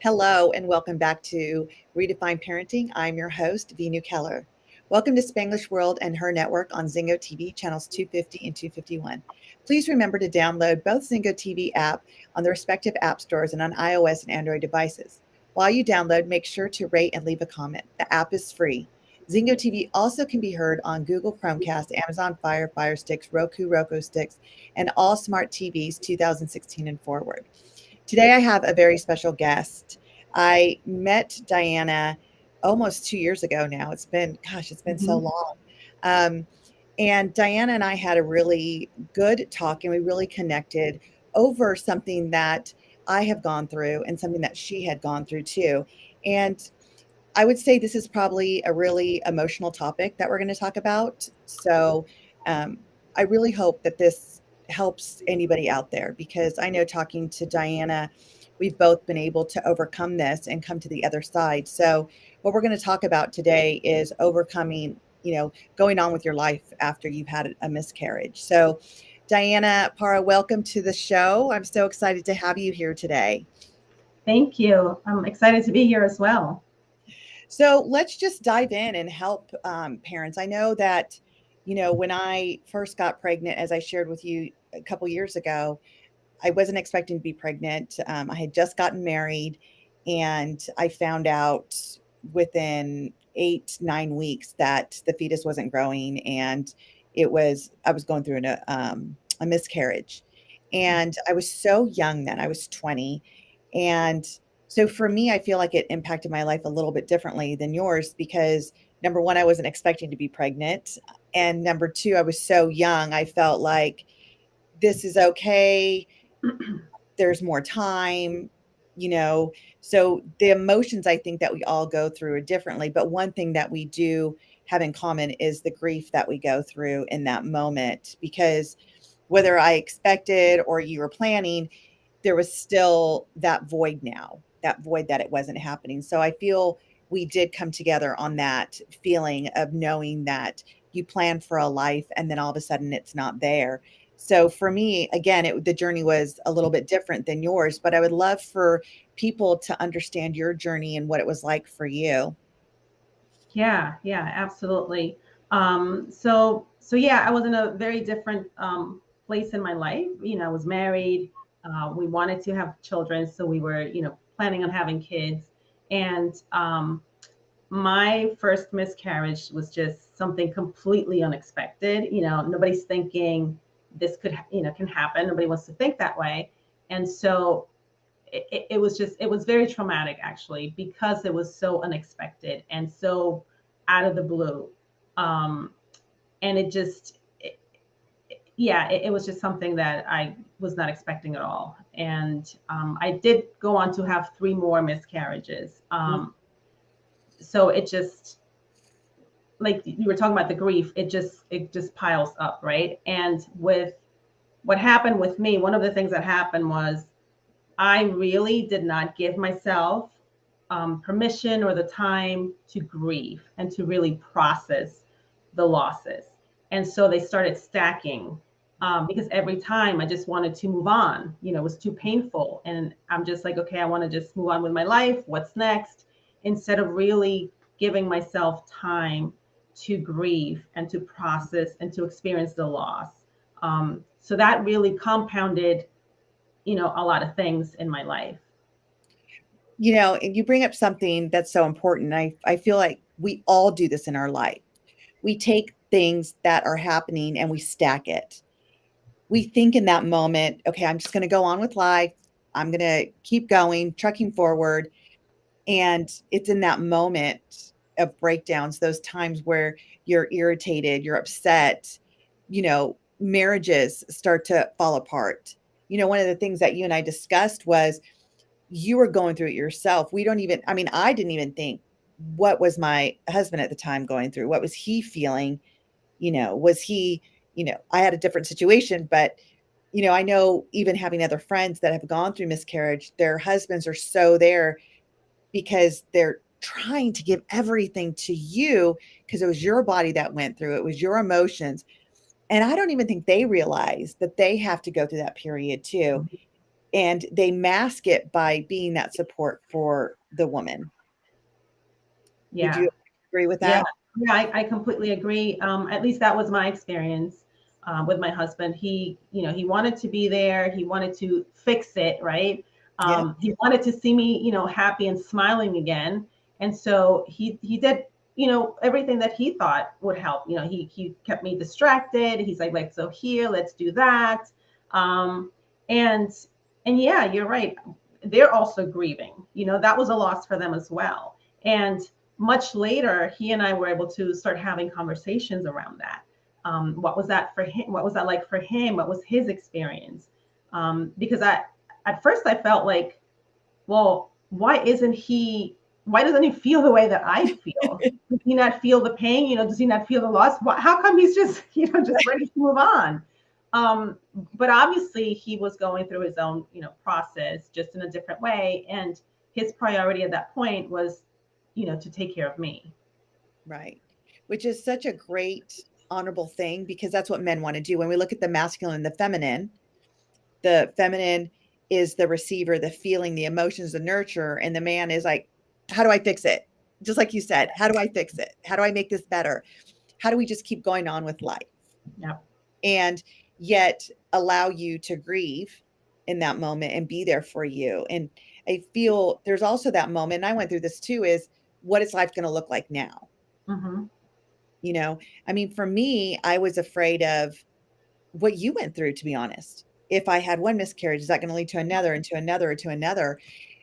Hello, and welcome back to Redefine Parenting. I'm your host, Vinu Keller. Welcome to Spanglish World and her network on Zingo TV channels 250 and 251. Please remember to download both Zingo TV app on the respective app stores and on iOS and Android devices. While you download, make sure to rate and leave a comment. The app is free. Zingo TV also can be heard on Google Chromecast, Amazon Fire Sticks, Roku Sticks, and all smart TVs 2016 and forward. Today, I have a very special guest. I met Diana almost 2 years ago now. It's been so Mhm. long. Um, and Diana and I had a really good talk and we really connected over something that I have gone through and something that she had gone through too. And I would say this is probably a really emotional topic that we're going to talk about. So um, I really hope that this helps anybody out there because I know talking to Diana, we've both been able to overcome this and come to the other side. So what we're going to talk about today is overcoming, going on with your life after you've had a miscarriage. So Diana Parra, welcome to the show. I'm so excited to have you here today. Thank you. I'm excited to be here as well. So let's just dive in and help parents. I know that, when I first got pregnant, as I shared with you a couple years ago, I wasn't expecting to be pregnant. I had just gotten married, and I found out within 8, 9 weeks that the fetus wasn't growing, and I was going through a miscarriage, and I was so young then. I was 20, and so for me, I feel like it impacted my life a little bit differently than yours because number one, I wasn't expecting to be pregnant, and number two, I was so young. I felt like this is okay, there's more time, you know. So the emotions I think that we all go through are differently, but one thing that we do have in common is the grief that we go through in that moment because whether I expected or you were planning, there was still that void now, that void that it wasn't happening. So I feel we did come together on that feeling of knowing that you plan for a life and then all of a sudden it's not there. So for me, again, the journey was a little bit different than yours, but I would love for people to understand your journey and what it was like for you. Yeah, absolutely. So yeah, I was in a very different place in my life. I was married. We wanted to have children, so we were, planning on having kids. And my first miscarriage was just something completely unexpected. Nobody's thinking this could, can happen. Nobody wants to think that way. And so it was very traumatic actually because it was so unexpected and so out of the blue. um and it was just something that I was not expecting at all. And I did go on to have three more miscarriages. So it just, like you were talking about the grief, it just piles up, right? And with what happened with me, one of the things that happened was I really did not give myself permission or the time to grieve and to really process the losses. And so they started stacking because every time I just wanted to move on. It was too painful. And I'm just like, okay, I want to just move on with my life. What's next? Instead of really giving myself time to grieve and to process and to experience the loss. So that really compounded a lot of things in my life. And you bring up something that's so important. I feel like we all do this in our life. We take things that are happening and we stack it. We think in that moment, okay, I'm just going to go on with life. I'm going to keep going, trucking forward. And it's in that moment of breakdowns, those times where you're irritated, you're upset, marriages start to fall apart. One of the things that you and I discussed was you were going through it yourself. I didn't even think, what was my husband at the time going through? What was he feeling? Was he, I had a different situation, but I know even having other friends that have gone through miscarriage, their husbands are so there because they're trying to give everything to you because it was your body that went through it, was your emotions. And I don't even think they realize that they have to go through that period too. and they mask it by being that support for the woman. Would Yeah. you agree with Yeah, that? yeah, I completely agree. At least that was my experience with my husband. He wanted to be there. He wanted to fix it, right? Yeah. He wanted to see me, happy and smiling again. And so he did, everything that he thought would help. He kept me distracted. He's like, so here, let's do that. Um, and and yeah, you're right. They're also grieving. That was a loss for them as well. And much later, he and I were able to start having conversations around that. What was that for him? What was that like for him? What was his experience? Because at first I felt like, well, why doesn't he feel the way that I feel? Does he not feel the pain? Does he not feel the loss? How come he's just, just ready to move on? But obviously he was going through his own, process just in a different way. And his priority at that point was, to take care of me. Right. Which is such a great, honorable thing because that's what men want to do. When we look at the masculine and the feminine is the receiver, the feeling, the emotions, the nurture, and the man is like, how do I fix it? Just like you said, how do I fix it? How do I make this better? How do we just keep going on with life? Yep. And yet allow you to grieve in that moment and be there for you. And I feel there's also that moment, and I went through this too, is what is life going to look like now? Mm-hmm. You know, I mean, for me, I was afraid of what you went through, to be honest. If I had one miscarriage, is that going to lead to another and to another and to another?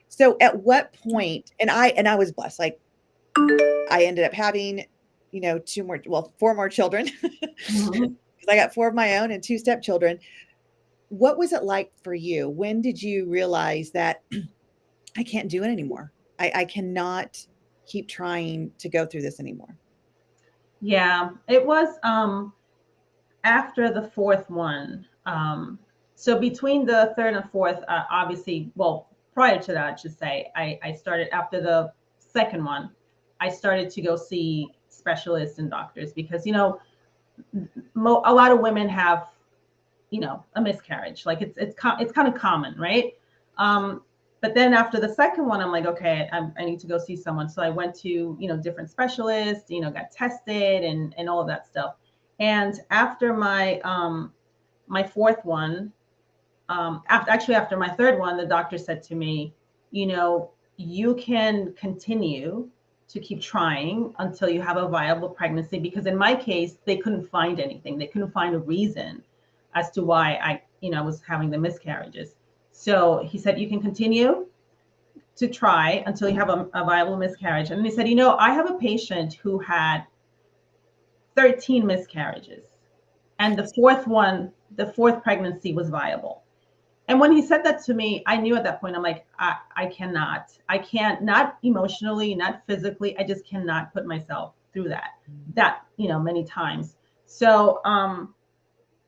So at what point, and I was blessed, like I ended up having, two more, well, four more children because Mm-hmm. I got four of my own and two stepchildren. What was it like for you? When did you realize that I can't do it anymore? I cannot keep trying to go through this anymore. Yeah, it was after the fourth one. So between the third and fourth, obviously, well, prior to that, I should say, I started after the second one, I started to go see specialists and doctors because, a lot of women have, a miscarriage. Like it's kind of common, right? Um, but then after the second one, I'm like, okay, I need to go see someone. So I went to, different specialists, got tested and all of that stuff. And after my fourth one, after my third one, the doctor said to me, you can continue to keep trying until you have a viable pregnancy. Because in my case, they couldn't find anything. They couldn't find a reason as to why I was having the miscarriages. So he said, you can continue to try until you have a viable miscarriage. And he said, I have a patient who had 13 miscarriages, and the fourth pregnancy was viable. And when he said that to me, I knew at that point, I'm like, I can't, not emotionally, not physically. I just cannot put myself through that, many times. So,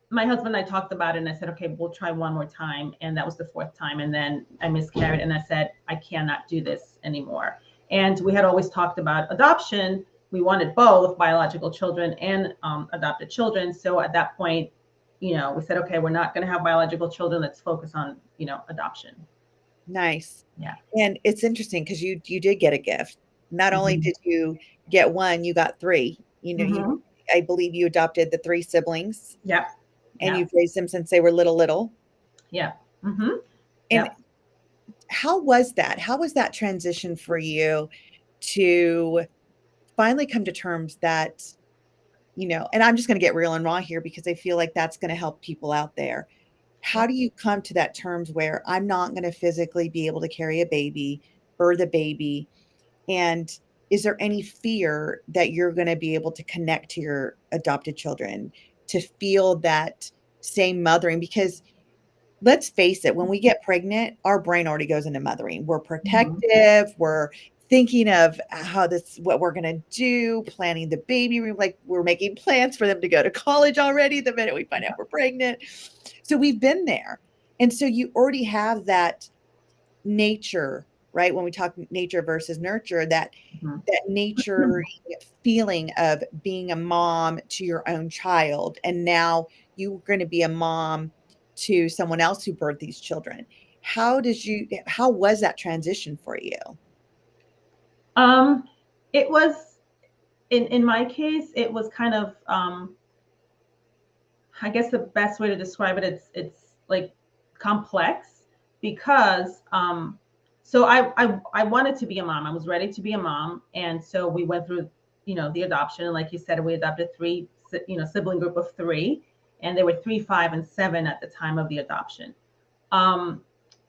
my husband and I talked about it and I said, okay, we'll try one more time. And that was the fourth time. And then I miscarried and I said, I cannot do this anymore. And we had always talked about adoption. We wanted both biological children and adopted children. So at that point, we said, okay, we're not going to have biological children. Let's focus on, adoption. Nice. Yeah. And it's interesting because you did get a gift. Not only Mm-hmm. did you get one, you got three. You Mm-hmm. I believe you adopted the three siblings Yep. and Yep. you've raised them since they were little. Yep. Mm-hmm. And Yep. how was that? How was that transition for you to finally come to terms that, and I'm just going to get real and raw here because I feel like that's going to help people out there. How Yep. do you come to that terms where I'm not going to physically be able to carry a baby, birth a baby? And is there any fear that you're going to be able to connect to your adopted children to feel that same mothering? Because let's face it, when we get pregnant, our brain already goes into mothering. We're Mm-hmm. protective. We're thinking of what we're going to do, planning the baby room. Like we're making plans for them to go to college already the minute we find out we're pregnant. So we've been there. And so you already have that nature, right? When we talk nature versus nurture, Mm-hmm. that nature feeling of being a mom to your own child, and now you're going to be a mom to someone else who birthed these children. how was that transition for you? Um, it was in my case, it was kind of I guess the best way to describe it, it's like complex because so I wanted to be a mom. I was ready to be a mom, and so we went through the adoption. And like you said, we adopted three, sibling group of three, and they were 3, 5, and 7 at the time of the adoption. Um,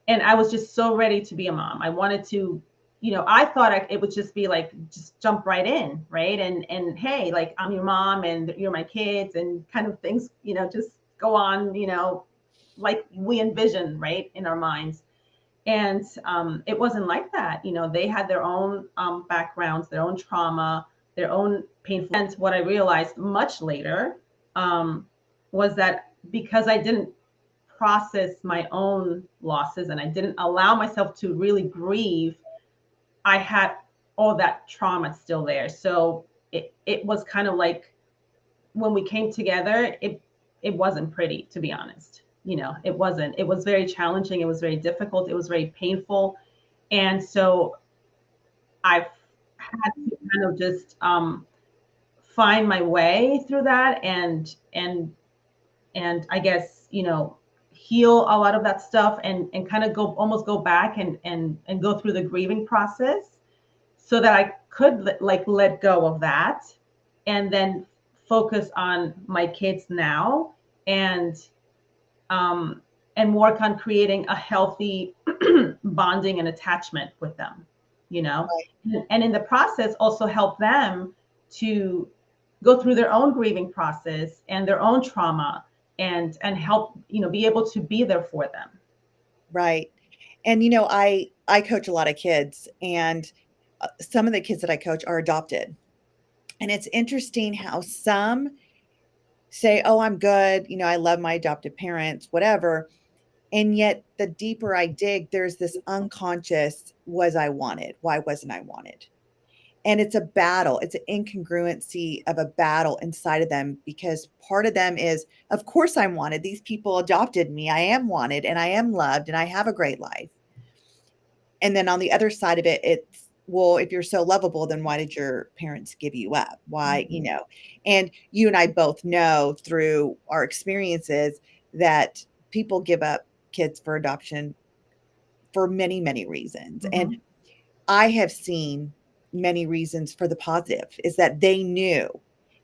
and I was just so ready to be a mom. I wanted to, I thought it would just be like just jump right in, right? And hey, like I'm your mom and you're my kids, and kind of things, just go on, like we envision, right, in our minds. And it wasn't like that. They had their own backgrounds, their own trauma, their own painful. And what I realized much later um, was that because I didn't process my own losses and I didn't allow myself to really grieve, I had all that trauma still there. So it was kind of like when we came together, it wasn't pretty, to be honest. It wasn't. It was very challenging. It was very difficult. It was very painful. And so I've had to kind of just find my way through that and I guess, heal a lot of that stuff and kind of go back and go through the grieving process so that I could like let go of that and then focus on my kids now and um and work on creating a healthy bonding and attachment with them, you know, Right. and in the process also help them to go through their own grieving process and their own trauma and help, be able to be there for them. Right. And I coach a lot of kids, and some of the kids that I coach are adopted. And it's interesting how some say, "Oh, I'm good, I love my adopted parents, whatever." And yet the deeper I dig, there's this unconscious, was I wanted? Why wasn't I wanted? And it's a battle. It's an incongruency of a battle inside of them, because part of them is, of course I'm wanted. These people adopted me. I am wanted and I am loved and I have a great life. And then on the other side of it, it's, well, if you're so lovable, then why did your parents give you up? Why, Mhm. and you and I both know through our experiences that people give up kids for adoption for many, many reasons. And Mhm. I have seen many reasons for the positive is that they knew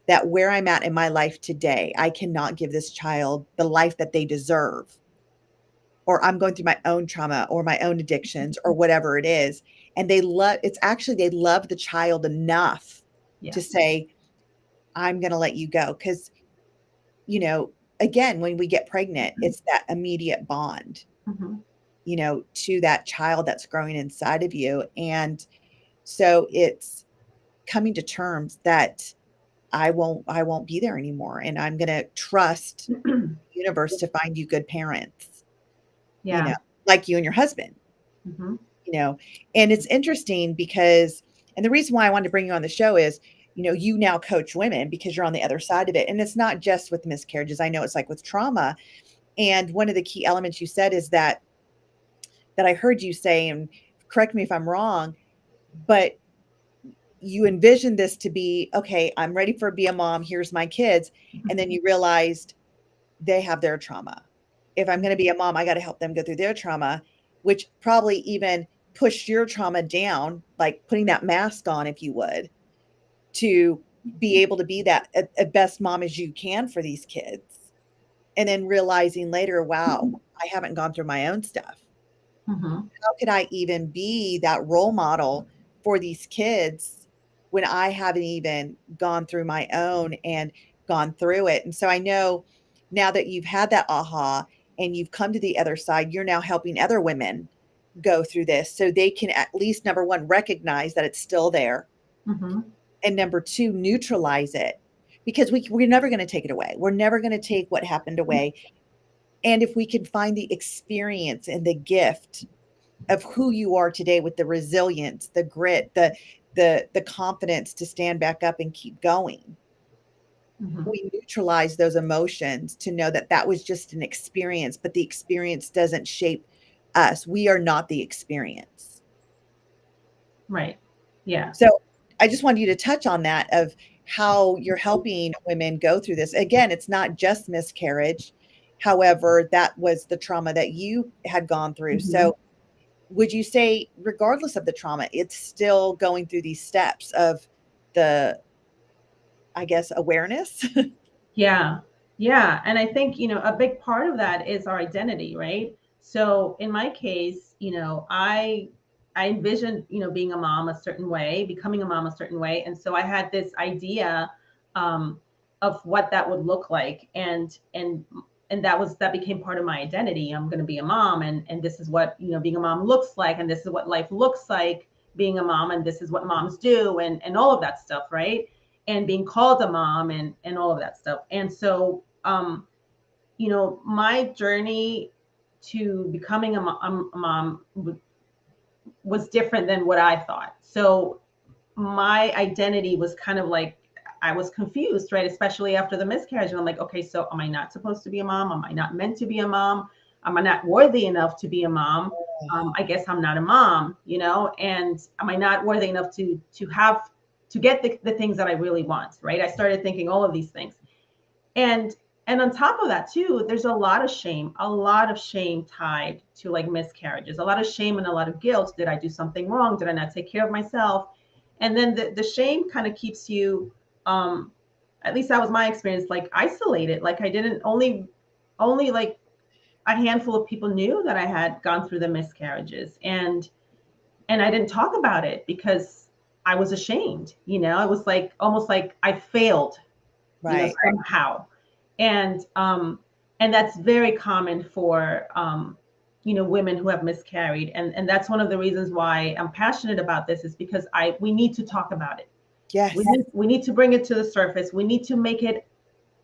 that where I'm at in my life today, I cannot give this child the life that they deserve, or I'm going through my own trauma or my own addictions or whatever it is. And it's actually, they love the child enough Yeah. to say, I'm going to let you go. Cause, you know, again, when we get pregnant, it's that immediate bond, Mhm. to that child that's growing inside of you. And so it's coming to terms that I won't be there anymore. And I'm going to trust the universe to find you good parents, you know, Yeah. like you and your husband. Mhm. you know and it's interesting because, and the reason why I wanted to bring you on the show is, you now coach women because you're on the other side of it, and it's not just with miscarriages. I know it's like with trauma. And one of the key elements you said is that I heard you say, and correct me if I'm wrong, but you envisioned this to be, okay, I'm ready for be a mom, here's my kids, and then you realized they have their trauma. If I'm going to be a mom, I got to help them go through their trauma, which probably even pushed your trauma down, like putting that mask on, if you would, to be able to be that a best mom as you can for these kids. And then realizing later, wow, I haven't gone through my own stuff. Mhm. How could I even be that role model for these kids when I haven't even gone through my own and gone through it? And so I know now that you've had that aha and you've come to the other side, you're now helping other women go through this so they can at least, number one, recognize that it's still there, Mhm. and number two, neutralize it, because we're never going to take it away. We're never going to take what happened away. And if we can find the experience and the gift of who you are today with the resilience, the grit, the confidence to stand back up and keep going. Mhm. We neutralize those emotions to know that that was just an experience, but the experience doesn't shape us. We are not the experience. Right. Yeah. So I just wanted you to touch on that of how you're helping women go through this. Again, it's not just miscarriage. However, that was the trauma that you had gone through. Mhm. So would you say, regardless of the trauma, it's still going through these steps of the, I guess, awareness? Yeah. Yeah. And I think, a big part of that is our identity, right? So in my case, I envisioned, being a mom a certain way, becoming a mom a certain way. And so I had this idea um, of what that would look like. And that became part of my identity. I'm going to be a mom, and this is what, being a mom looks like, and this is what life looks like being a mom, and this is what moms do, and all of that stuff, right? And being called a mom, and all of that stuff. And so my journey to becoming a mom was different than what I thought. So my identity was kind of like, I was confused, right? Especially after the miscarriage. And I'm like, okay, so am I not supposed to be a mom? Am I not meant to be a mom? Am I not worthy enough to be a mom? I guess I'm not a mom, and am I not worthy enough to get the things that I really want, right? I started thinking all of these things. And on top of that too, there's a lot of shame tied to like miscarriages, a lot of shame and a lot of guilt. Did I do something wrong? Did I not take care of myself? And then the shame kind of keeps you, um at least that was my experience, like isolated. Like I didn't only like a handful of people knew that I had gone through the miscarriages, and I didn't talk about it because I was ashamed. It was like almost like I failed, Right. somehow. And that's very common for women who have miscarried. And that's one of the reasons why I'm passionate about this, is because we need to talk about it. Yes. We need to bring it to the surface. We need to make it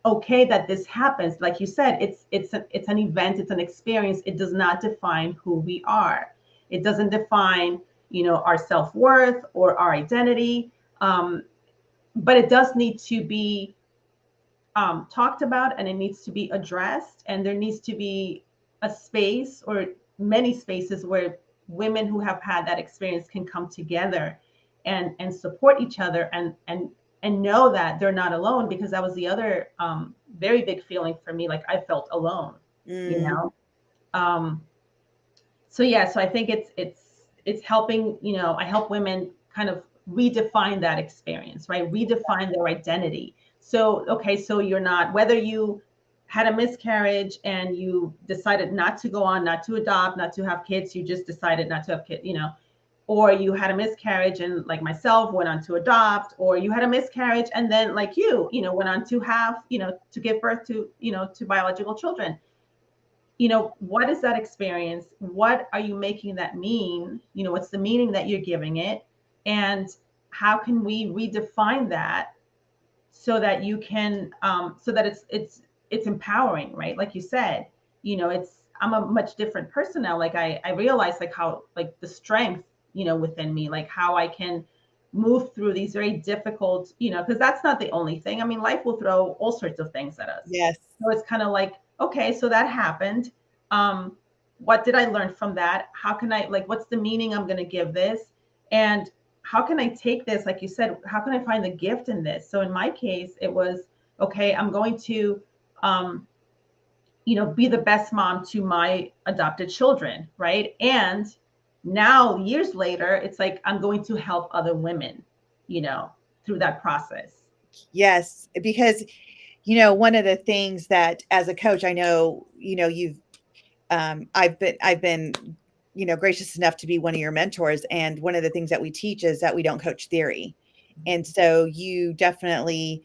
okay that this happens. Like you said, it's an event, it's an experience. It does not define who we are. It doesn't define, our self-worth or our identity. But it does need to be talked about, and it needs to be addressed, and there needs to be a space, or many spaces, where women who have had that experience can come together and support each other, and know that they're not alone, because that was the other very big feeling for me. Like I felt alone, you Mm, know um, so yeah, so I think it's helping. I help women kind of redefine that experience, right? Redefine their identity. So okay, so you're not, whether you had a miscarriage and you decided not to go on, not to adopt, not to have kids, you just decided not to have kids, or you had a miscarriage and, like myself, went on to adopt, or you had a miscarriage and then, like went on to have, to give birth to, to biological children. What is that experience? What are you making that mean? What's the meaning that you're giving it? And how can we redefine that, so that you can, so that it's empowering, right? Like you said, I'm a much different person now. Like I realize, like how, like the strength, within me, like how I can move through these very difficult, because that's not the only thing. I mean, life will throw all sorts of things at us. yes. So it's kind of like, okay, so that happened. Um, what did I learn from that? How can I, like, what's the meaning I'm going to give this? And how can I take this, like you said, how can I find the gift in this? So in my case, it was, okay, I'm going to, um, be the best mom to my adopted children, right? And now, years later, it's like I'm going to help other women, through that process. Yes. Because, one of the things that as a coach, I know, I've been, gracious enough to be one of your mentors. And one of the things that we teach is that we don't coach theory. And so you definitely,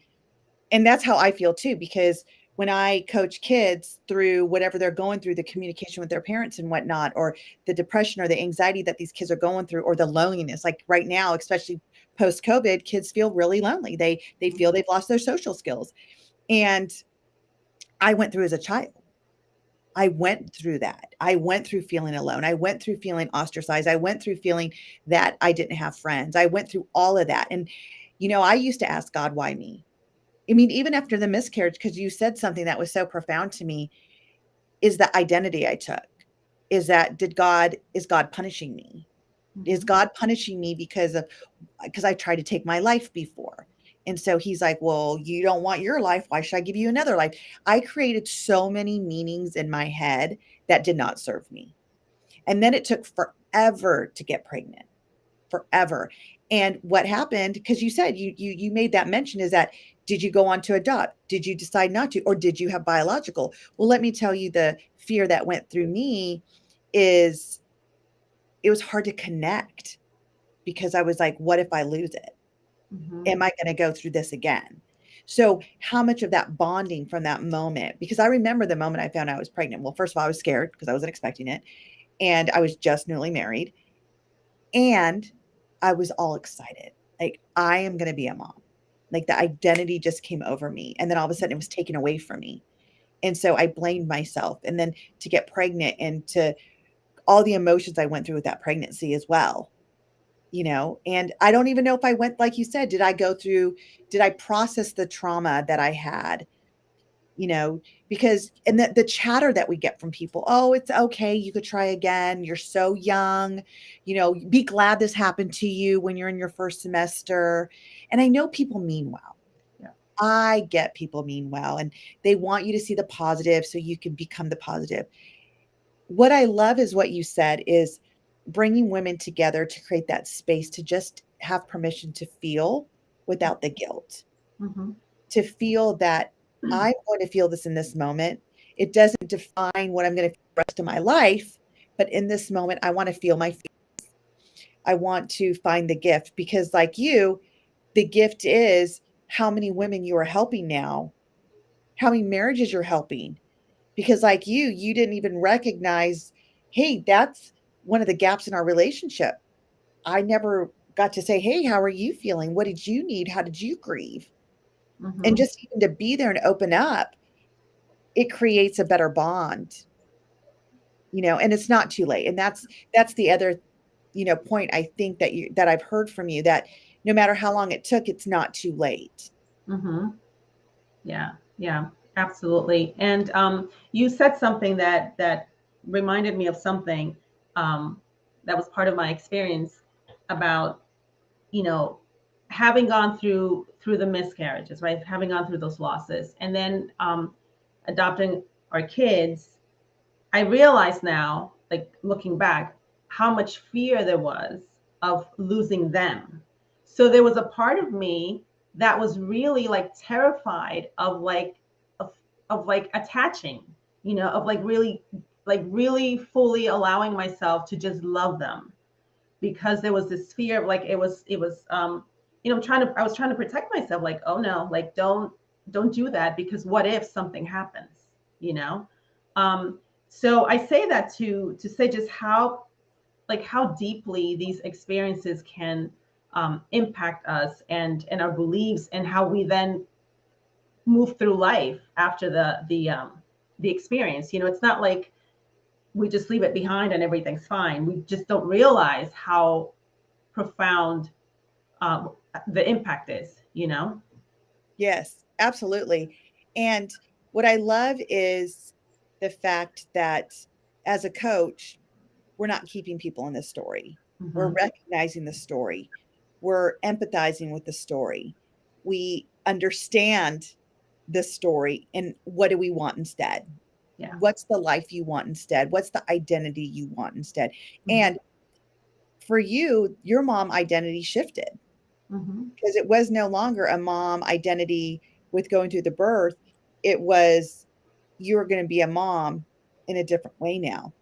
and that's how I feel too, because when I coach kids through whatever they're going through, the communication with their parents and whatnot, or the depression or the anxiety that these kids are going through, or the loneliness, like right now, especially post COVID, kids feel really lonely. They feel they've lost their social skills. And I went through as a child. I went through that. I went through feeling alone. I went through feeling ostracized. I went through feeling that I didn't have friends. I went through all of that. And, I used to ask God, why me? I mean, even after the miscarriage, because you said something that was so profound to me, is the identity I took. is that is God punishing me? Is Mm-hmm. God punishing me because I tried to take my life before? And so he's like, well, you don't want your life. Why should I give you another life? I created so many meanings in my head that did not serve me. And then it took forever to get pregnant, forever. And what happened, because you said you made that mention, is that did you go on to adopt? Did you decide not to? Or did you have biological? Well, let me tell you, the fear that went through me is it was hard to connect because I was like, what if I lose it? Mm-hmm. Am I going to go through this again? So, how much of that bonding from that moment? Because I remember the moment I found out I was pregnant. Well, first of all, I was scared because I wasn't expecting it. And I was just newly married. And I was all excited. Like, I am going to be a mom. Like, the identity just came over me. And then all of a sudden, it was taken away from me. And so I blamed myself. And then to get pregnant and to all the emotions I went through with that pregnancy as well, and I don't even know if I went, like you said, did I process the trauma that I had, you know, because, and the chatter that we get from people, oh, it's okay, you could try again, you're so young, be glad this happened to you when you're in your first semester. And I know people mean well. Yeah. I get people mean well, and they want you to see the positive so you can become the positive. What I love is what you said is bringing women together to create that space to just have permission to feel without the guilt, Mm-hmm. to feel that I'm going to feel this in this moment. It doesn't define what I'm going to feel the rest of my life, but in this moment, I want to feel my. I want to find the gift because, like you, the gift is how many women you are helping now, how many marriages you're helping, because like you didn't even recognize, hey, that's one of the gaps in our relationship. I never got to say, hey, how are you feeling? What did you need? How did you grieve? And Mm-hmm. just even to be there and open up, it creates a better bond, and it's not too late. And that's the other, point I think that I've heard from you, that no matter how long it took, it's not too late. Mm-hmm. Yeah, yeah, absolutely. And you said something that reminded me of something um, that was part of my experience about, you know, having gone through the miscarriages, right? Having gone through those losses, and then adopting our kids. I realize now, like looking back, how much fear there was of losing them. So there was a part of me that was really like terrified of like attaching, of like really fully allowing myself to just love them, because there was this fear of like I was trying to protect myself, like, oh no, like don't do that, because what if something happens, you know? Um, so I say that to say just how deeply these experiences can impact us and our beliefs, and how we then move through life after the experience. It's not like we just leave it behind and everything's fine. We just don't realize how profound um, the impact is. Yes, absolutely. And what I love is the fact that as a coach, we're not keeping people in the story. We're Mm-hmm. recognizing the story. We're empathizing with the story. We understand the story and what do we want instead? Yeah. What's the life you want instead? What's the identity you want instead? Mm-hmm. And for you, your mom identity shifted Mm-hmm. because it was no longer a mom identity with going through the birth. It was you're going to be a mom in a different way now,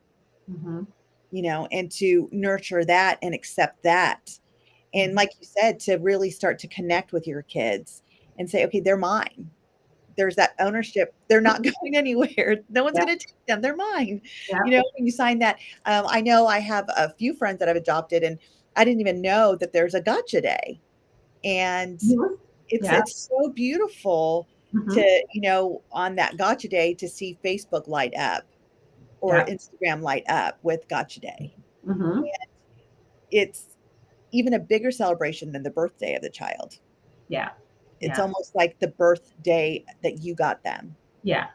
Mm-hmm. and to nurture that and accept that. And Mm-hmm. like you said, to really start to connect with your kids and say, okay, they're mine. There's that ownership. They're not going anywhere. No one's Yeah. going to take them. They're mine. Yeah. When you sign that, I know I have a few friends that I've adopted, and I didn't even know that there's a gotcha day. And Mhm. it's Yeah. it's so beautiful to, Mm-hmm. on that gotcha day to see Facebook light up or Yeah. Instagram light up with gotcha day. Mm-hmm. It's even a bigger celebration than the birthday of the child. Yeah. It's Yeah. almost like the birthday that you got them. Yeah.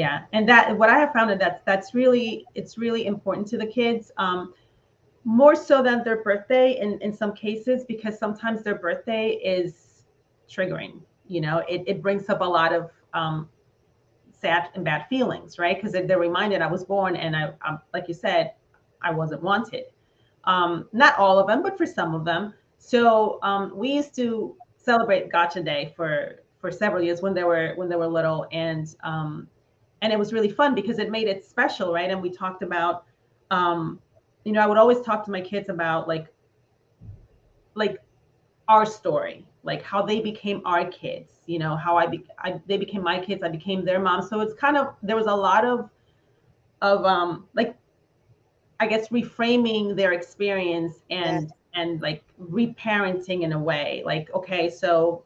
Yeah, and that what I have found that that's really, it's really important to the kids, more so than their birthday in some cases, because sometimes their birthday is triggering. You know, it brings up a lot of sad and bad feelings, right? Because they're reminded I was born and like you said, I wasn't wanted. Not all of them, but for some of them. So we used to celebrate Gotcha Day for several years when they were little, and it was really fun because it made it special, right? And we talked about, um, you know, I would always talk to my kids about like our story, like how they became our kids, you know, how they became my kids, I became their mom. So it's kind of, there was a lot of like, I guess, reframing their experience Yeah. and like reparenting in a way. Like, okay, so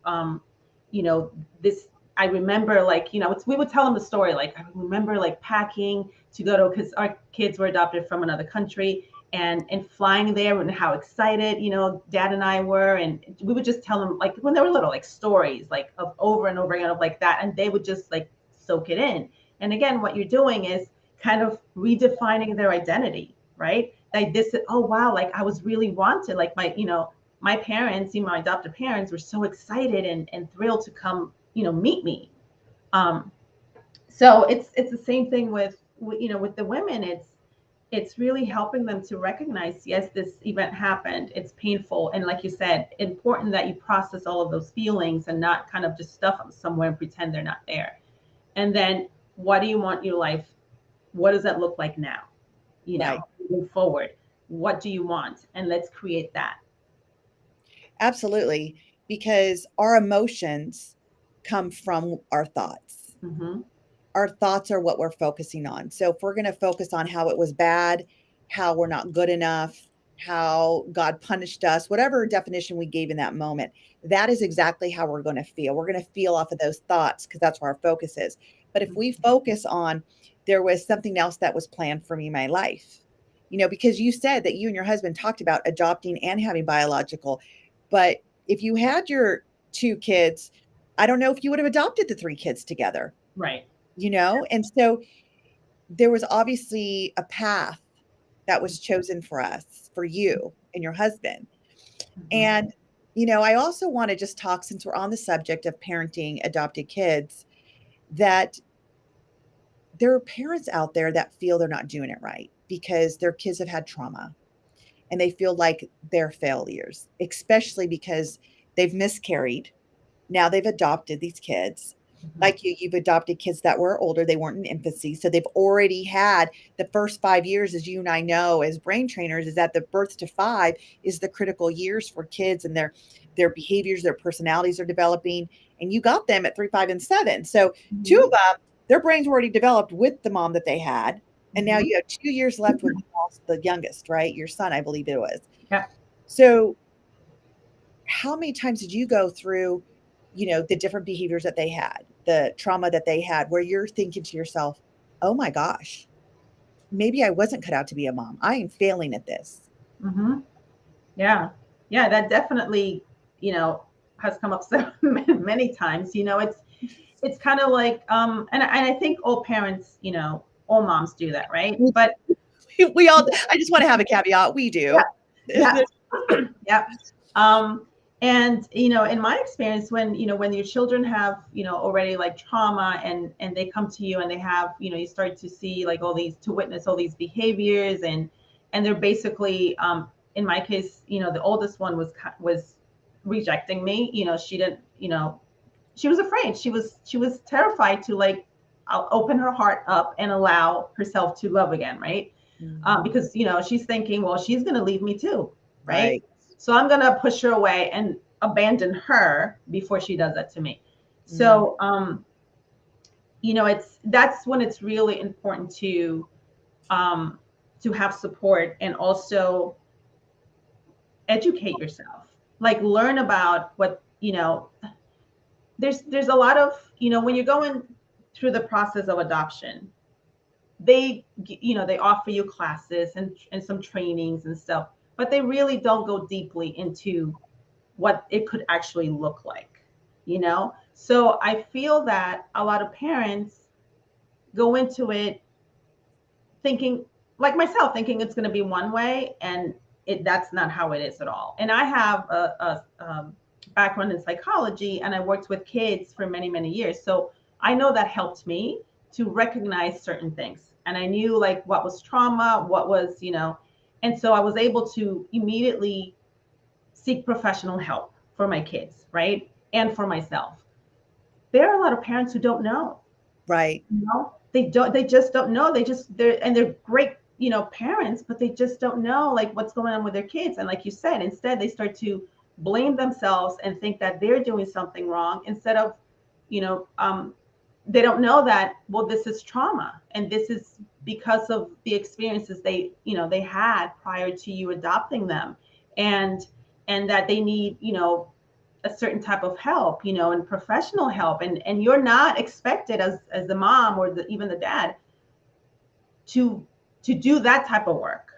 you know, this, I remember, like, you know, we would tell them the story. Like, I remember like packing to go to, because our kids were adopted from another country, and flying there, and how excited, you know, dad and I were, and we would just tell them, like, when they were little, like stories like of over and over again of like that, and they would just like soak it in. And again, what you're doing is kind of redefining their identity, right? Like this, oh wow, like I was really wanted, like my, you know, my parents, you know, my adopted parents were so excited and thrilled to come, you know, meet me. Um, so it's the same thing with, you know, with the women. It's really helping them to recognize, yes, this event happened, it's painful, and like you said, important that you process all of those feelings and not kind of just stuff them somewhere and pretend they're not there. And then, what do you want your life, what does that look like now, you know, Right. moving forward? What do you want, and let's create that. Absolutely. Because our emotions come from our thoughts. Mm-hmm. Our thoughts are what we're focusing on. So if we're going to focus on how it was bad, how we're not good enough, how God punished us, whatever definition we gave in that moment, that is exactly how we're going to feel. We're going to feel off of those thoughts because that's where our focus is. But if we focus on there was something else that was planned for me in my life, because you said that you and your husband talked about adopting and having biological, but if you had your two kids, I don't know if you would have adopted the three kids together, Right. and so there was obviously a path that was chosen for us, for you and your husband. Mm-hmm. And, I also want to just talk, since we're on the subject of parenting adopted kids, that there are parents out there that feel they're not doing it right because their kids have had trauma and they feel like they're failures, especially because they've miscarried. Now they've adopted these kids. Mm-hmm. Like you've adopted kids that were older, they weren't in infancy. So they've already had the first 5 years, as you and I know, as brain trainers, is that the birth to 5 is the critical years for kids, and their behaviors, their personalities are developing. And you got them at 3, 5, and 7. So two Mm-hmm. of them, their brains were already developed with the mom that they had. And now Mm-hmm. you have 2 years left with the youngest, right? Your son, I believe it was. Yeah. So how many times did you go through, the different behaviors that they had, the trauma that they had, where you're thinking to yourself, oh my gosh, maybe I wasn't cut out to be a mom. I am failing at this. Mm-hmm. Yeah. Yeah. That definitely, you know, has come up so many times. You know, it's kind of like, and I think all parents, you know, all moms do that, right? But We all, I just want to have a caveat. We yeah, do. yeah, yeah. Um, and you know, in my experience, when, you know, when your children have, you know, already like trauma, and they come to you and they have, you know, you start to see like all these, to witness all these behaviors, and they're basically, in my case, you know, the oldest one was rejecting me. You know, she didn't, you know, she was afraid. She was terrified to like open her heart up and allow herself to love again, right? Mhm. Because, you know, she's thinking, well, she's going to leave me too, right? Right. So I'm going to push her away and abandon her before she does that to me. Mm. So, you know, that's when it's really important um, to have support, and also educate yourself, like learn about what, you know, there's a lot of, you know, when you're going through the process of adoption, they, you know, they offer you classes and some trainings and stuff, but they really don't go deeply into what it could actually look like, you know. So I feel that a lot of parents go into it thinking, like myself, thinking it's going to be one way, and that's not how it is at all. And I have a background in psychology, and I worked with kids for many, many years. So I know that helped me to recognize certain things. And I knew like what was trauma, what was, and so I was able to immediately seek professional help for my kids, right? And for myself. There are a lot of parents who don't know. Right. They just don't know. They're great, parents, but they just don't know like what's going on with their kids. And like you said, instead they start to blame themselves and think that they're doing something wrong, instead of, you know um, they don't know that, well, this is trauma, and this is because of the experiences they had prior to you adopting them, and that they need, a certain type of help, and professional help, and you're not expected as the mom, or even the dad, to do that type of work,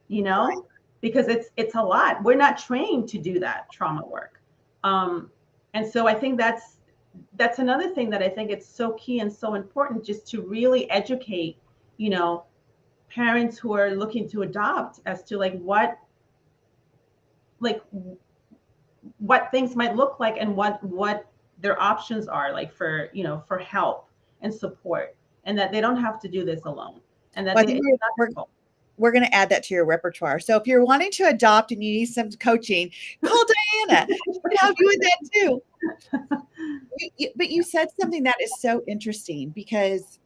Right. because it's a lot. We're not trained to do that trauma work. um and so I think that's another thing that I think it's so key and so important, just to really educate, you know parents who are looking to adopt, as to like what things might look like, and what their options are, like, for help and support, and that they don't have to do this alone, and that Well, I think it's not we're their fault. we're going to add that to your repertoire. So if you're wanting to adopt and you need some coaching, call Diana. She can help you with that too. But you said something that is so interesting, because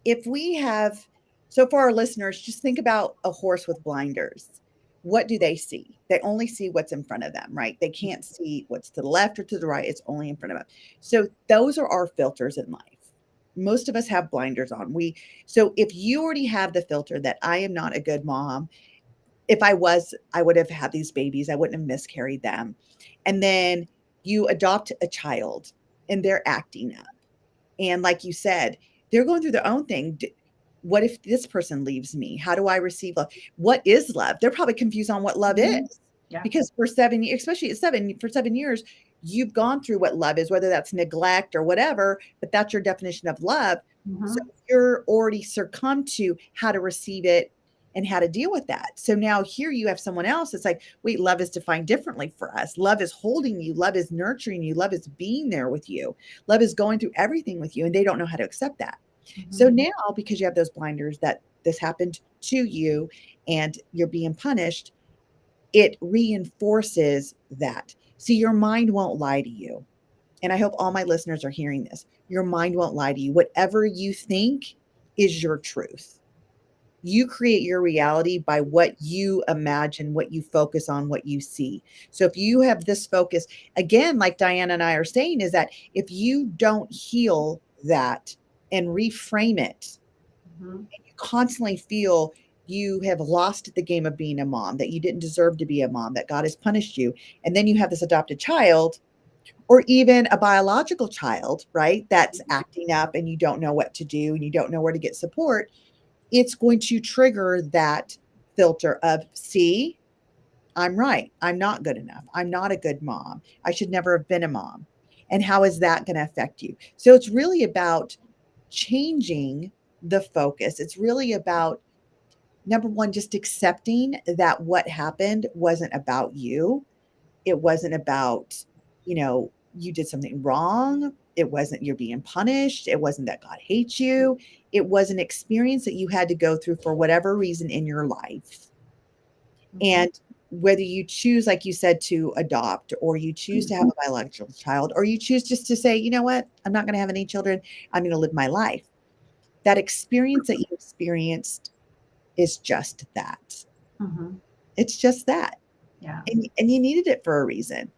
if we have, so for our listeners, just think about a horse with blinders. What do they see? They only see what's in front of them, right? They can't see what's to the left or to the right. It's only in front of them. So those are our filters in life. Most of us have blinders on. So if you already have the filter that I am not a good mom, if I was, I would have had these babies. I wouldn't have miscarried them. And then you adopt a child and they're acting up. And like you said, they're going through their own thing. What if this person leaves me? How do I receive love? What is love? They're probably confused on what love Mm-hmm. is, Yeah. because for 7 years, especially at for 7 years, you've gone through what love is, whether that's neglect or whatever, but that's your definition of love. So Mm-hmm. you're already succumbed to how to receive it and how to deal with that. So now here you have someone else. It's like, wait, love is defined differently for us. Love is holding you. Love is nurturing you. Love is being there with you. Love is going through everything with you. And they don't know how to accept that. So Mm-hmm. now, because you have those blinders that this happened to you and you're being punished, it reinforces that. See, your mind won't lie to you. And I hope all my listeners are hearing this. Your mind won't lie to you. Whatever you think is your truth. You create your reality by what you imagine, what you focus on, what you see. So if you have this focus, again, like Diana and I are saying, is that if you don't heal that and reframe it, Mm-hmm. you constantly feel you have lost at the game of being a mom, that you didn't deserve to be a mom, that God has punished you. And then you have this adopted child, or even a biological child, right? That's acting up and you don't know what to do and you don't know where to get support. It's going to trigger that filter of, see, I'm right. I'm not good enough. I'm not a good mom. I should never have been a mom. And how is that going to affect you? So it's really about changing the focus. It's really about, number one, just accepting that what happened wasn't about you. It wasn't about, you did something wrong. It wasn't you're being punished. It wasn't that God hates you. It was an experience that you had to go through for whatever reason in your life. Mm-hmm. And whether you choose, like you said, to adopt, or you choose to have a biological child, or you choose just to say, you know what, I'm not going to have any children. I'm going to live my life. That experience that you experienced is just that. Mm-hmm. It's just that. Yeah. And you needed it for a reason.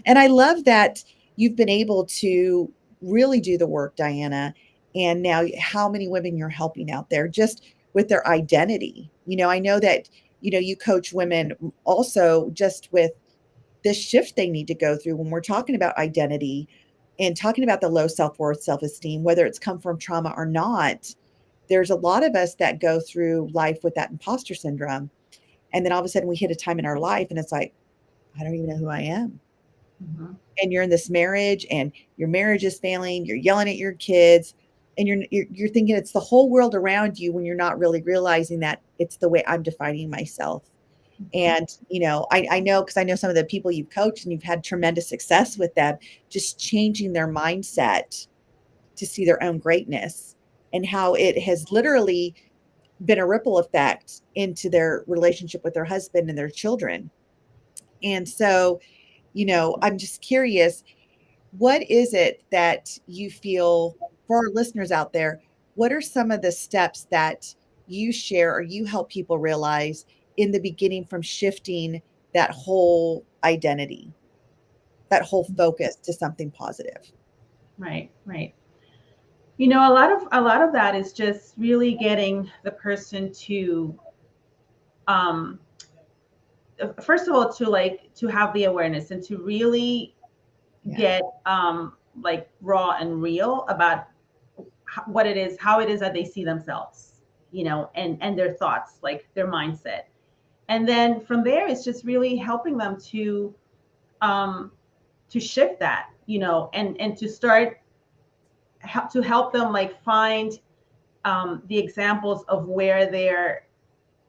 And I love that you've been able to really do the work, Diana. And now how many women you're helping out there just with their identity. I know that, you coach women also just with this shift they need to go through when we're talking about identity and talking about the low self-worth, self-esteem, whether it's come from trauma or not. There's a lot of us that go through life with that imposter syndrome. And then all of a sudden we hit a time in our life and it's like, I don't even know who I am. Mm-hmm. And you're in this marriage and your marriage is failing, you're yelling at your kids, and you're thinking it's the whole world around you when you're not really realizing that it's the way I'm defining myself. Mhm. And, I know, because I know some of the people you've coached and you've had tremendous success with them, just changing their mindset to see their own greatness, and how it has literally been a ripple effect into their relationship with their husband and their children. And so, I'm just curious, what is it that you feel, for our listeners out there, what are some of the steps that you share or you help people realize in the beginning from shifting that whole identity, that whole focus to something positive? Right, right. A lot of that is just really getting the person to, um first of all, to have the awareness and to really Yeah. get, like, raw and real about what it is, how it is that they see themselves, and their thoughts, like their mindset. And then from there, it's just really helping them um, to shift that, and to start, to help them, like, find, the examples of where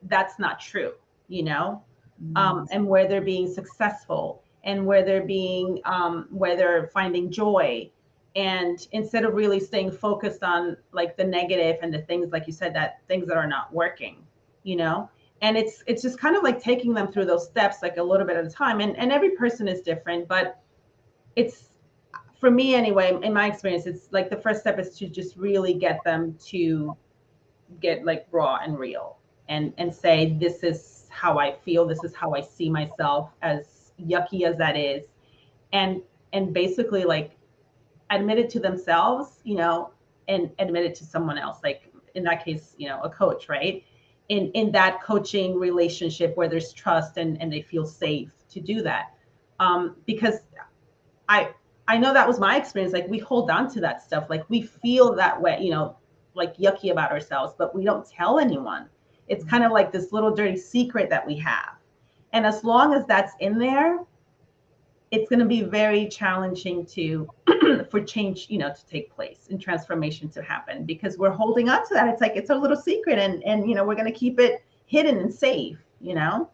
that's not true, you know, Mm, and where they're being successful, and where they're finding joy. And instead of really staying focused on, like, the negative and the things, like you said, that things that are not working, you know. And it's just kind of like taking them through those steps, like, a little bit at a time. And every person is different, but it's, for me anyway, in my experience, it's like the first step is to just really get them to get, like, raw and real, and say, this is how I feel, this is how I see myself, as yucky as that is. And and basically, like, admit it to themselves, and admit it to someone else, like, in that case, a coach, right? In that coaching relationship where there's trust, and they feel safe to do that. Because I I know that was my experience. Like, we hold on to that stuff. Like, we feel that way, like, yucky about ourselves, but we don't tell anyone. It's kind of like this little dirty secret that we have. And as long as that's in there, it's going to be very challenging to for change, to take place, and transformation to happen, because we're holding on to that. It's like it's a little secret, and we're going to keep it hidden and safe. And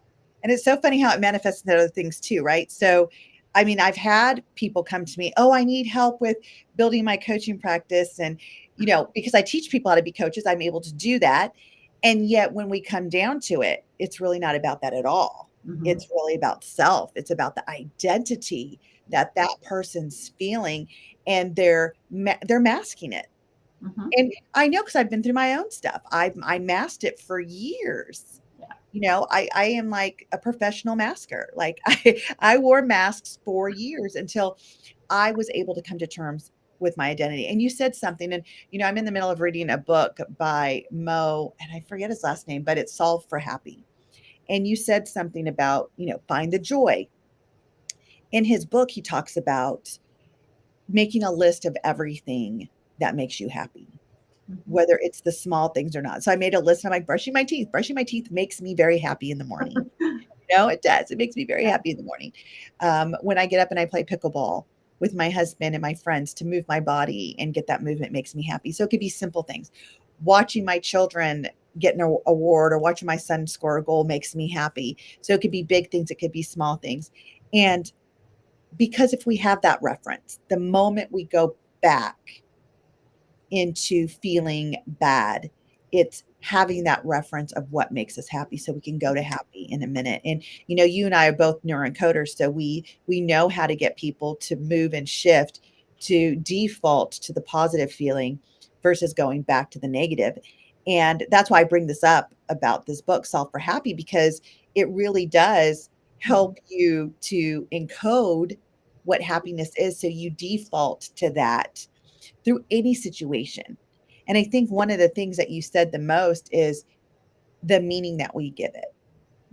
it's so funny how it manifests in other things too, right? So, I mean, I've had people come to me, oh, I need help with building my coaching practice. And, because I teach people how to be coaches, I'm able to do that. And yet, when we come down to it, it's really not about that at all. Hmm. It's really about self. It's about the identity Yeah. that that person's feeling, and they're masking it. Hmm. And I know, because I've been through my own stuff. I masked it for years. Yeah. I am like a professional masker. Like, I wore masks for years until I was able to come to terms with my identity. And you said something, and I'm in the middle of reading a book by Mo, and I forget his last name, but it's Solve for Happy. And you said something about, find the joy. In his book, he talks about making a list of everything that makes you happy, Hmm. whether it's the small things or not. So I made a list, and I'm like, brushing my teeth. Brushing my teeth makes me very happy in the morning. It does. It makes me very Yeah. happy in the morning. When I get up and I play pickleball with my husband and my friends, to move my body and get that movement makes me happy. So it could be simple things. Watching my children get an award, or watching my son score a goal, makes me happy. So it could be big things, it could be small things. And because if we have that reference, the moment we go back into feeling bad, it's having that reference of what makes us happy, so we can go to happy in a minute. And you and I are both neuroencoders, so we know how to get people to move and shift to default to the positive feeling versus going back to the negative. And that's why I bring this up about this book, Solve for Happy, because it really does Mhm. help you to encode what happiness is, so you default to that through any situation. And I think one of the things that you said the most is the meaning that we give it.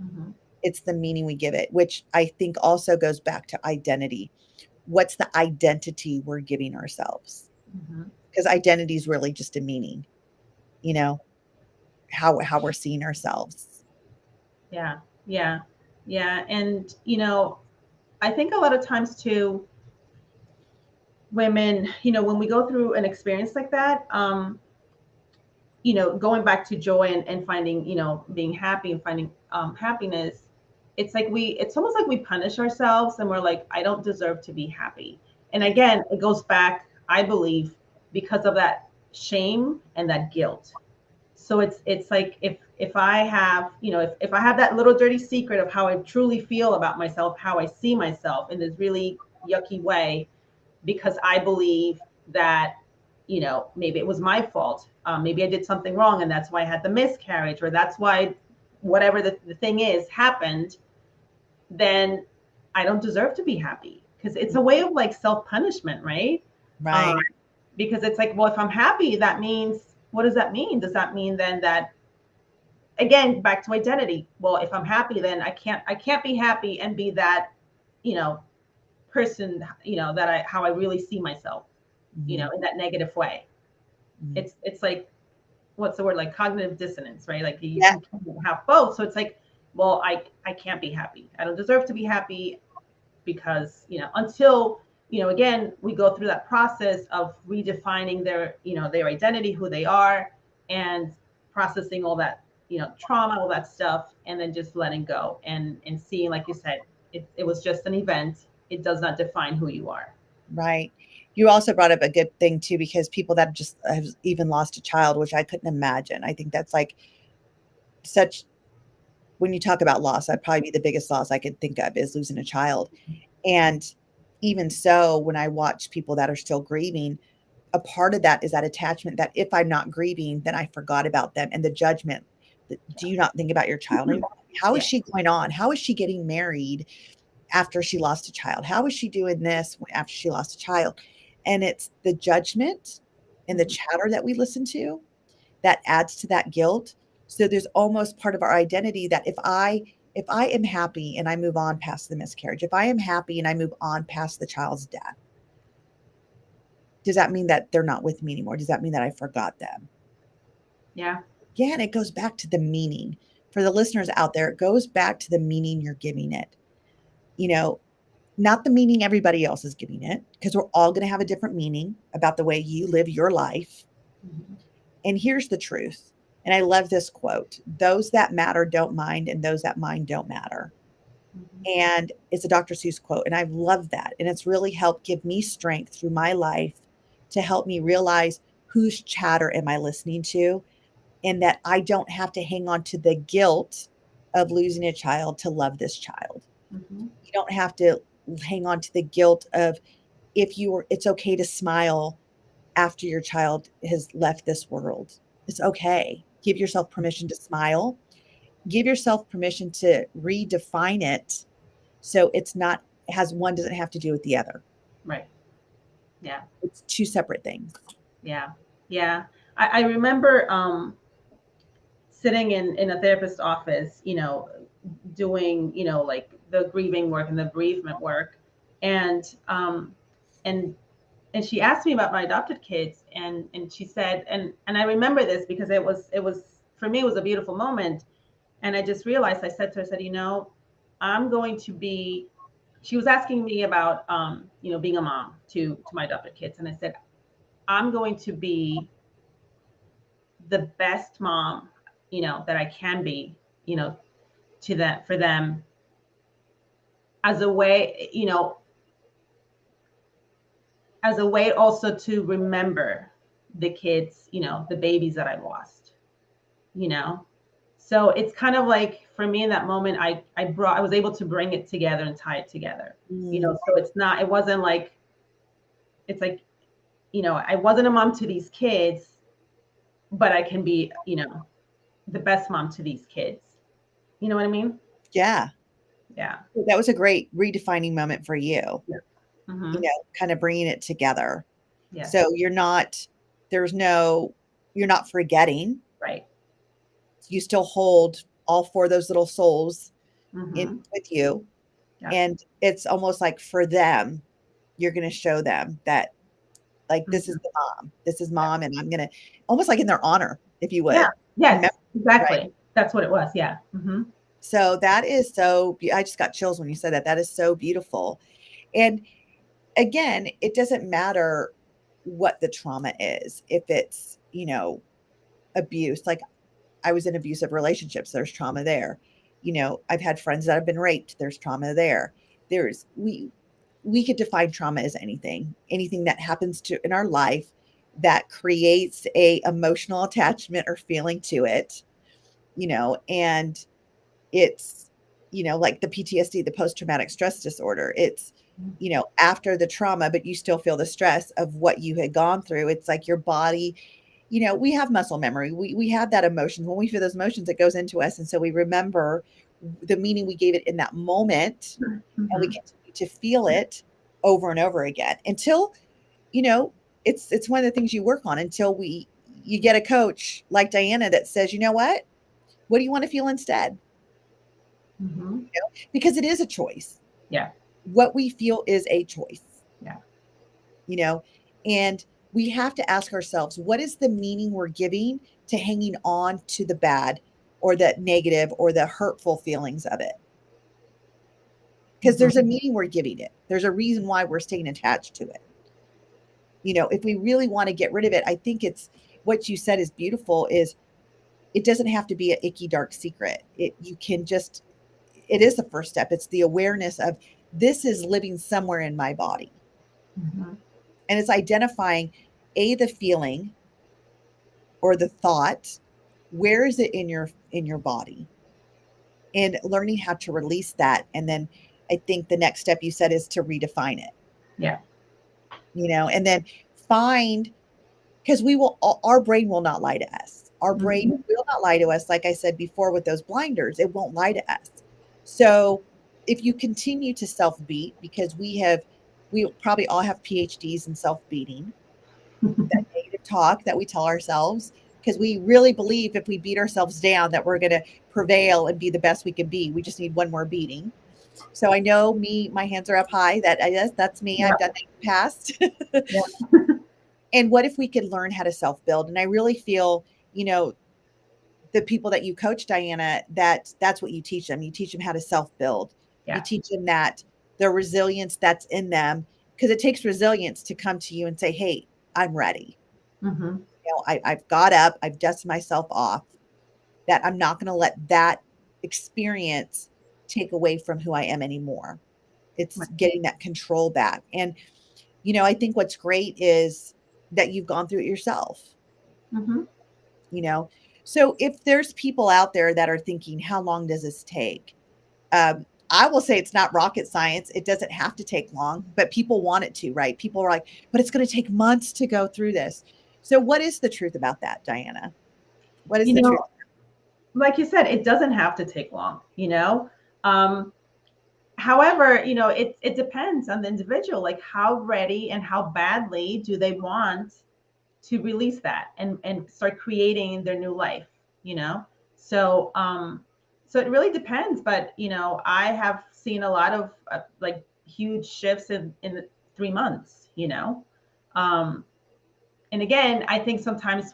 Mhm. It's the meaning we give it, which I think also goes back to identity. What's the identity we're giving ourselves? Mhm. Because identity is really just a meaning, you know, how we're seeing ourselves. Yeah. Yeah. Yeah. And I think a lot of times too, women, when we go through an experience like that, going back to joy and finding, being happy and finding happiness, it's almost like we punish ourselves and we're like, I don't deserve to be happy. And again, it goes back, I believe, because of that shame and that guilt. So it's like if I have, if I have that little dirty secret of how I truly feel about myself, how I see myself in this really yucky way, because I believe that, maybe it was my fault. Maybe I did something wrong and that's why I had the miscarriage, or that's why whatever the thing is happened, then I don't deserve to be happy. Because it's a way of like self-punishment, right? Um, Right. because it's like, well, if I'm happy, that means, what does that mean? Does that mean then that, again, back to identity? Well, if I'm happy, then I can't be happy and be that, you know, person, that how I really see myself, Mhm. in that negative way. Mhm. It's like, what's the word, like cognitive dissonance, right? Like you, Yeah. you can't have both. So it's like, well, I can't be happy. I don't deserve to be happy, because, until, again, we go through that process of redefining their identity, who they are, and processing all that, trauma, all that stuff, and then just letting go and seeing, like you said, it was just an event. It does not define who you are. Right. You also brought up a good thing too, because people that just have even lost a child, which I couldn't imagine. I think that's like such when you talk about loss, that'd probably be the biggest loss I could think of is losing a child. And even so, when I watch people that are still grieving, a part of that is that attachment that if I'm not grieving, then I forgot about them and the judgment. Do you not think about your child anymore? How is Yeah. she going on? How is she getting married after she lost a child? How is she doing this after she lost a child? And it's the judgment and the Mhm. chatter that we listen to that adds to that guilt. So there's almost part of our identity that if I am happy and I move on past the miscarriage, if I am happy and I move on past the child's death, does that mean that they're not with me anymore? Does that mean that I forgot them? Yeah. Again, it goes back to the meaning. For the listeners out there, it goes back to the meaning you're giving it. You know, not the meaning everybody else is giving it, because we're all going to have a different meaning about the way you live your life. Mhm. And here's the truth. And I love this quote: those that matter don't mind, and those that mind don't matter. Mhm. And it's a Dr. Seuss quote. And I've loved that. And it's really helped give me strength through my life to help me realize whose chatter am I listening to, and that I don't have to hang on to the guilt of losing a child to love this child. Mhm. You don't have to hang on to the guilt of if you were, it's okay to smile after your child has left this world. It's okay. Give yourself permission to smile. Give yourself permission to redefine it so it's not has one doesn't have to do with the other. Right. Yeah. It's two separate things. Yeah. Yeah. I remember sitting in a therapist's office, doing, like the grieving work and the bereavement work. And and and she asked me about my adopted kids, and she said, and I remember this because it was for me, it was a beautiful moment. And I just realized, I said to her, I said, I'm going to be, she was asking me about being a mom to my adopted kids. And I said, I'm going to be the best mom, that I can be, you know, to that for them, as a way, as a way also to remember the kids, the babies that I lost, you know. So it's kind of like, for me in that moment, I was able to bring it together and tie it together, Mm, so it wasn't like, it's like, I wasn't a mom to these kids, but I can be, the best mom to these kids. You know what I mean? yeah. Yeah. That was a great redefining moment for you, Yeah. Mm-hmm. kind of bringing it together. Yes. So there's no, you're not forgetting. Right. You still hold all four of those little souls in Mm-hmm. with you. Yeah. And it's almost like for them, you're going to show them that, like, this is Mm-hmm. the mom. This is mom. And I'm going to almost like in their honor, if you Yeah. would. Remember, Yes. right? Exactly. That's what it was. Yeah. Mm-hmm. So that is I just got chills when you said that. That is so beautiful. And again, it doesn't matter what the trauma is. If it's, abuse, like I was in abusive relationships, there's trauma there. I've had friends that have been raped, there's trauma there. There's we could define trauma as anything that happens to in our life that creates a emotional attachment or feeling to it, and it's, like the PTSD, the post traumatic stress disorder. It's, after the trauma, but you still feel the stress of what you had gone through. It's like your body, we have muscle memory. We have that emotion. When we feel those emotions, it goes into us. And so we remember the meaning we gave it in that moment, and we Mm-hmm. continue to feel it over and over again until, you know, it's one of the things you work on until you get a coach like Diana that says, you know what do you want to feel instead? Mm-hmm. Because it is a choice. Yeah. What we feel is a choice, Yeah. you know, and we have to ask ourselves, what is the meaning we're giving to hanging on to the bad or the negative or the hurtful feelings of it? Because there's a Mm-hmm. meaning we're giving it. There's a reason why we're staying attached to it. If we really want to get rid of it, I think it's what you said is beautiful is it doesn't have to be an icky dark secret. It is the first step. It's the awareness of this is living somewhere in my body. Mm-hmm. And it's identifying the feeling or the thought, where is it in your body, and learning how to release that. And then I think the next step you said is to redefine it, Yeah. and then find, because our brain will not lie to us. Our brain Mm-hmm. will not lie to us. Like I said before, with those blinders, it won't lie to us. So if you continue to self beat, because we probably all have PhDs in self beating, that negative talk that we tell ourselves, because we really believe if we beat ourselves down that we're going to prevail and be the best we can be. We just need one more beating. So I know me, my hands are up high. Yes, that's me. Yeah. I've done that in the past. Yeah. And what if we could learn how to self build? And I really feel, you know, the people that you coach, Diana, that's what you teach them. You teach them how to self build. You Yeah. teach them that the resilience that's in them, because it takes resilience to come to you and say, hey, I'm ready. Mm-hmm. I've got up, I've dusted myself off, that I'm not going to let that experience take away from who I am anymore. It's Right. getting that control back. And, I think what's great is that you've gone through it yourself, Mm-hmm. you know? So if there's people out there that are thinking, how long does this take? I will say it's not rocket science. It doesn't have to take long, but people want it to, right? People are like, but it's going to take months to go through this. So what is the truth about that, Diana? What is You the truth? know, like you said, it doesn't have to take long. Um, However, it depends on the individual, like how ready and how badly do they want to release that and start creating their new life, you know? So, so it really depends, but I have seen a lot of like huge shifts in 3 months. Um, and again, I think sometimes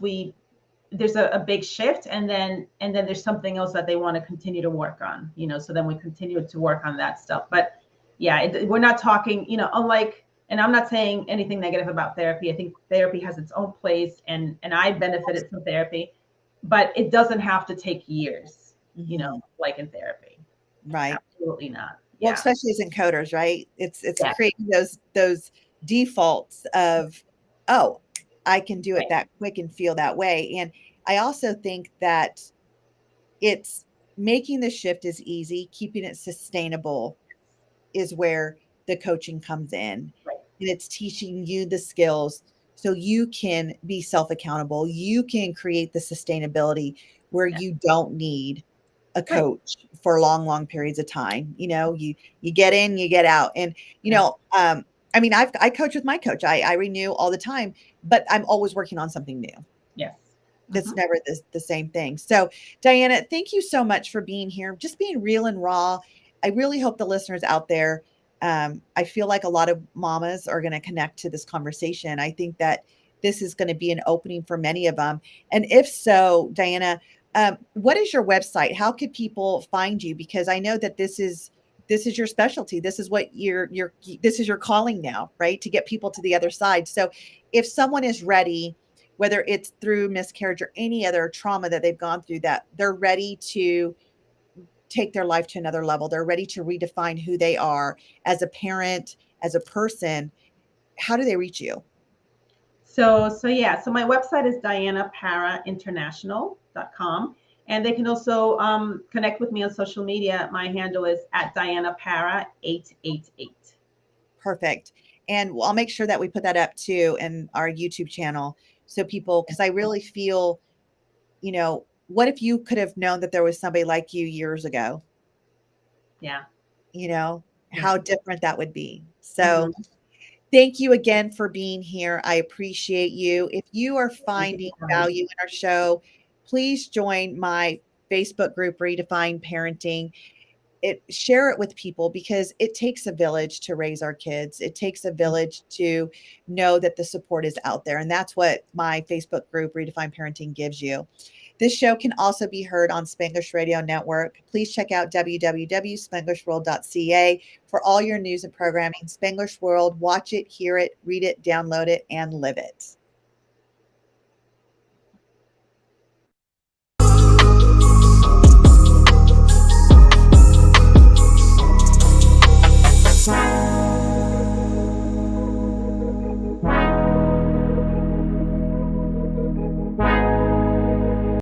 there's a big shift and then there's something else that they want to continue to work on. So then we continue to work on that stuff. But yeah, we're not talking, unlike, and I'm not saying anything negative about therapy. I think therapy has its own place, and I benefited from therapy, but it doesn't have to take years, Mhm. like in therapy. Right. Absolutely not. Well, Yeah. especially as encoders, right? It's Yeah. creating those defaults of, oh, I can do it Right. that quick and feel that way. And I also think that it's making the shift is easy, keeping it sustainable is where the coaching comes in. Right. And it's teaching you the skills so you can be self accountable. You can create the sustainability where Yeah. you don't need a Right. coach for long, long periods of time. You get in, you get out. And, Yeah. I mean, I coach with my coach. I renew all the time, but I'm always working on something new. Yes. That's Hmm. never the same thing. So, Diana, thank you so much for being here, just being real and raw. I really hope the listeners out there, I feel like a lot of mamas are going to connect to this conversation. I think that this is going to be an opening for many of them. And if so, Diana, what is your website? How could people find you? Because I know that this is this is your specialty. This is what this is your calling now, right? To get people to the other side. So if someone is ready, whether it's through miscarriage or any other trauma that they've gone through, that they're ready to take their life to another level. They're ready to redefine who they are as a parent, as a person. How do they reach you? So my website is dianaparainternational.com. And they can also connect with me on social media. My handle is at Diana Parra 888. Perfect. And I'll make sure that we put that up too in our YouTube channel. So people, because I really feel, what if you could have known that there was somebody like you years ago? Yeah. You know, Yeah. how different that would be. So Mm-hmm. thank you again for being here. I appreciate you. If you are Thank you finding for having me. value in our show, please join my Facebook group, Redefine Parenting. Share it with people because it takes a village to raise our kids. It takes a village to know that the support is out there. And that's what my Facebook group, Redefine Parenting, gives you. This show can also be heard on Spanglish Radio Network. Please check out www.spanglishworld.ca for all your news and programming. Spanglish World, watch it, hear it, read it, download it, and live it.